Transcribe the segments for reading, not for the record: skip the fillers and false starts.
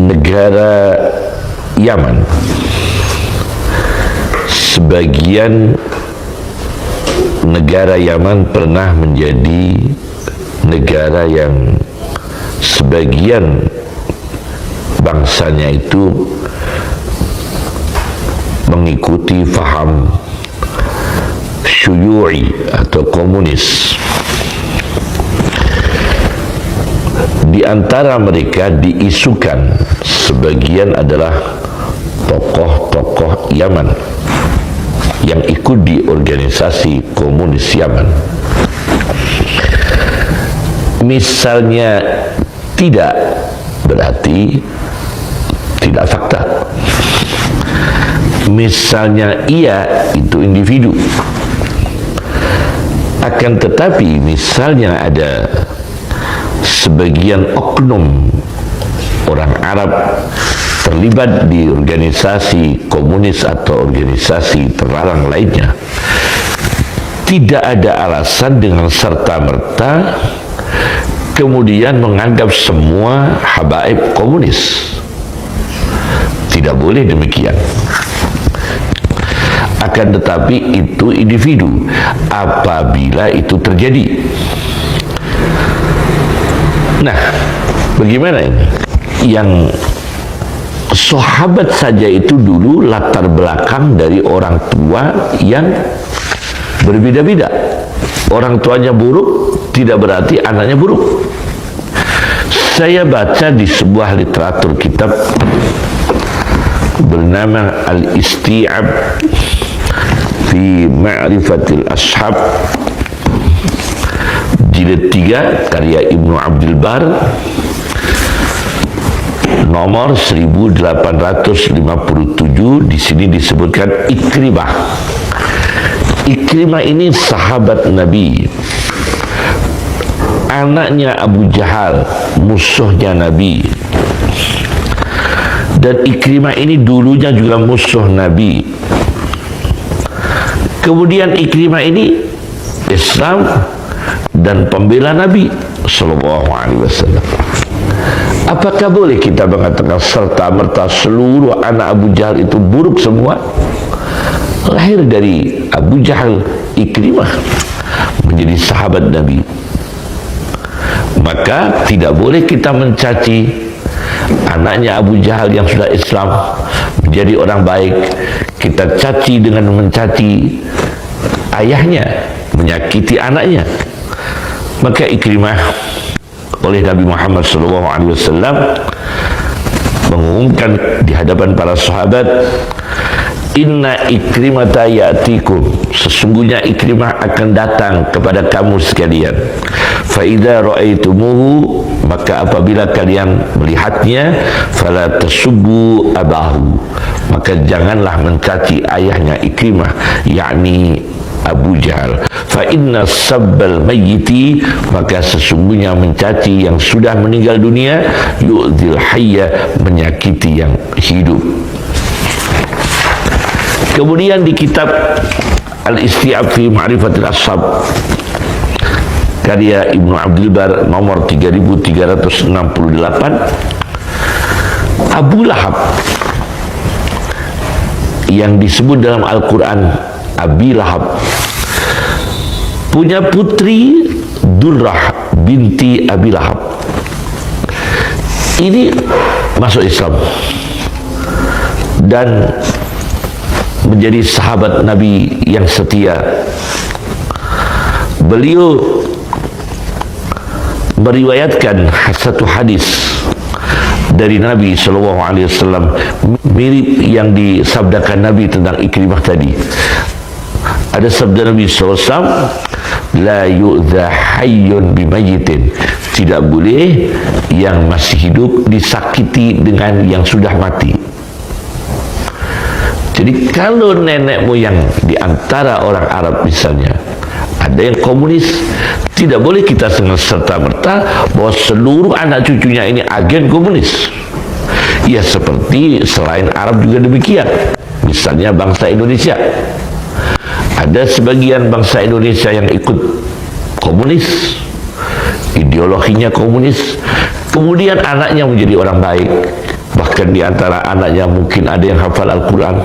negara Yaman, sebagian negara Yaman pernah menjadi negara yang sebagian bangsanya itu mengikuti faham syuyu'i atau komunis. Di antara mereka diisukan sebagian adalah tokoh-tokoh Yaman yang ikut di organisasi komunis Yaman. Misalnya tidak berarti tidak fakta. Misalnya iya, itu individu. Akan tetapi misalnya ada sebagian oknum orang Arab terlibat di organisasi komunis atau organisasi terlarang lainnya, tidak ada alasan dengan serta-merta kemudian menganggap semua habaib komunis. Tidak boleh demikian. Akan tetapi itu individu apabila itu terjadi. Nah, bagaimana ini? Yang sahabat saja itu dulu latar belakang dari orang tua yang berbeda-beda. Orang tuanya buruk tidak berarti anaknya buruk. Saya baca di sebuah literatur kitab bernama Al-Isti'ab fi Ma'rifatil Ashab, jilid 3 karya Ibnu Abdul Bar, nomor 1857. Di sini disebutkan Ikrimah. Ikrimah ini sahabat Nabi, anaknya Abu Jahal, musuhnya Nabi. Dan Ikrimah ini dulunya juga musuh Nabi. Kemudian Ikrimah ini Islam dan pembela Nabi Sallallahu Alaihi Wasallam. Apakah boleh kita mengatakan serta-merta seluruh anak Abu Jahal itu buruk semua? Lahir dari Abu Jahal Ikrimah menjadi sahabat Nabi. Maka tidak boleh kita mencaci anaknya Abu Jahal yang sudah Islam menjadi orang baik. Kita caci dengan mencaci ayahnya, menyakiti anaknya. Maka Ikrimah oleh Nabi Muhammad SAW mengumumkan di hadapan para sahabat, inna Ikrimata ya'tikum, sesungguhnya Ikrimah akan datang kepada kamu sekalian. Fa idza ra'aitumuhu, maka apabila kalian melihatnya, fala tasubbu abahu, maka janganlah mencaci ayahnya Ikrimah, yakni Abu Jahal. Fa inna sabbal mayyiti, maka sesungguhnya mencaci yang sudah meninggal dunia, yu'dzil hayya, menyakiti yang hidup. Kemudian di kitab Al-Isti'ab fi Ma'rifatil Ashab karya Ibnu Abdul Bar nomor 3368, Abu Lahab yang disebut dalam Al-Quran Abi Lahab punya putri Durrah binti Abi Lahab. Ini masuk Islam dan menjadi sahabat Nabi yang setia. Beliau meriwayatkan satu hadis dari Nabi SAW mirip yang disabdakan Nabi tentang Ikrimah tadi. Ada sabda Nabi SAW, la yu'dha hayyun bimayyitin, tidak boleh yang masih hidup disakiti dengan yang sudah mati. Jadi kalau nenek moyang di antara orang Arab misalnya ada yang komunis, tidak boleh kita serta-merta bahwa seluruh anak cucunya ini agen komunis. Ya seperti selain Arab juga demikian. Misalnya bangsa Indonesia, ada sebagian bangsa Indonesia yang ikut komunis, ideologinya komunis, kemudian anaknya menjadi orang baik, bahkan di antara anaknya mungkin ada yang hafal Al-Quran,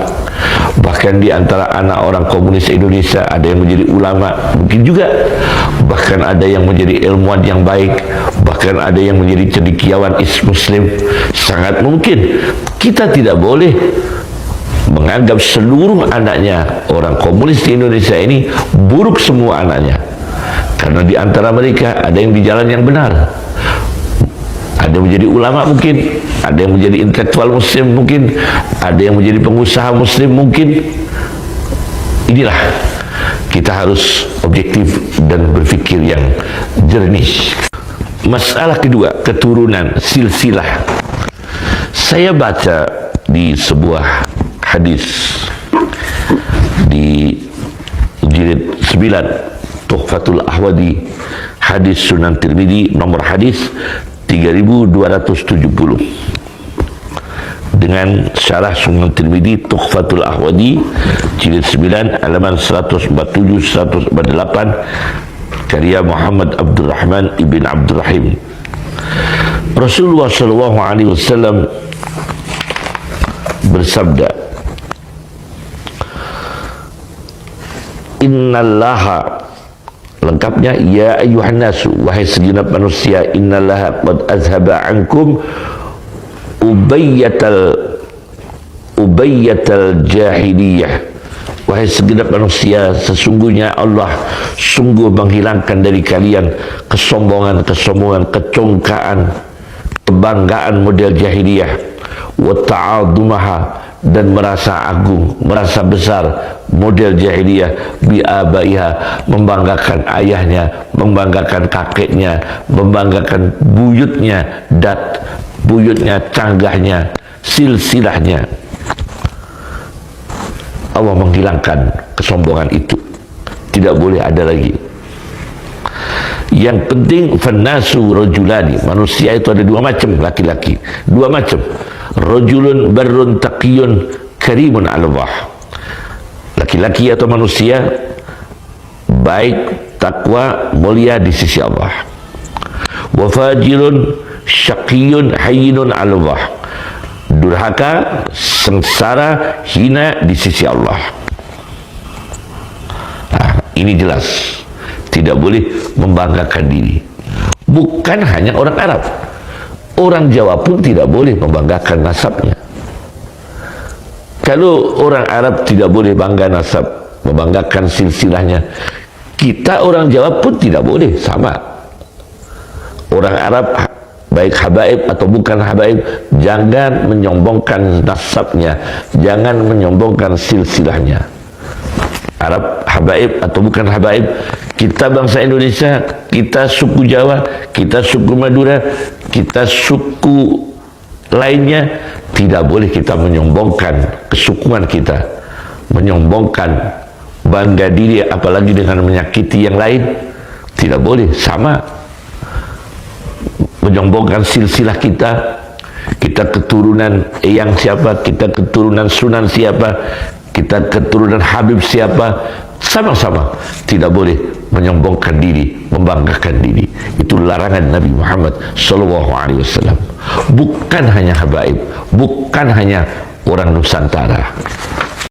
bahkan di antara anak orang komunis Indonesia ada yang menjadi ulama, mungkin juga bahkan ada yang menjadi ilmuwan yang baik, bahkan ada yang menjadi cendekiawan Muslim. Sangat mungkin. Kita tidak boleh menganggap seluruh anaknya orang komunis di Indonesia ini buruk semua anaknya, karena di antara mereka ada yang di jalan yang benar, ada yang menjadi ulama mungkin, ada yang menjadi intelektual Muslim mungkin, ada yang menjadi pengusaha Muslim mungkin. Inilah kita harus objektif dan berpikir yang jernih. Masalah kedua, keturunan, silsilah. Saya baca di sebuah hadis di jilid 9 Tuhfatul Ahwadi, hadis Sunan Tirmidzi, nomor hadis 3270, dengan syarah Sunan Tirmidzi Tuhfatul Ahwadi jilid 9 halaman 147-148 karya Muhammad Abdul Rahman ibn Abdul Rahim. Rasulullah sallallahu alaihi wasallam bersabda, innallaha, lengkapnya, ya ayyuhan nasu, wahai segenap manusia, innallaha qad azhaba ankum ubayyatal jahiliyah, wahai segenap manusia, sesungguhnya Allah sungguh menghilangkan dari kalian kesombongan, kecongkaan, kebanggaan model jahiliyah, wa ta'adumaha, dan merasa agung, merasa besar model jahiliyah, bi'abaiha, membanggakan ayahnya, membanggakan kakeknya, membanggakan buyutnya, buyutnya, canggahnya, silsilahnya. Allah menghilangkan kesombongan itu, tidak boleh ada lagi. Yang penting, fannasu rajulani, manusia itu ada dua macam, laki-laki dua macam. Rajulun barrun taqiyun karimun 'ala Allah, laki-laki atau manusia baik, takwa, mulia di sisi Allah. Wa fajirun syaqiyun hayyinun 'ala Allah, durhaka, sengsara, hina di sisi Allah. Nah, ini jelas, tidak boleh membanggakan diri. Bukan hanya orang Arab, orang Jawa pun tidak boleh membanggakan nasabnya. Kalau orang Arab tidak boleh bangga nasab, membanggakan silsilahnya, kita orang Jawa pun tidak boleh sama. Orang Arab, baik habaib atau bukan habaib, jangan menyombongkan nasabnya, jangan menyombongkan silsilahnya. Arab, habaib atau bukan habaib, kita bangsa Indonesia, kita suku Jawa, kita suku Madura, kita suku lainnya, tidak boleh kita menyombongkan kesukuan kita, menyombongkan bangga diri, apalagi dengan menyakiti yang lain. Tidak boleh sama. Menyombongkan silsilah kita, kita keturunan Eyang siapa, kita keturunan Sunan siapa, kita keturunan Habib siapa, sama-sama tidak boleh menyombongkan diri, membanggakan diri. Itu larangan Nabi Muhammad SAW. Bukan hanya habaib, bukan hanya orang Nusantara.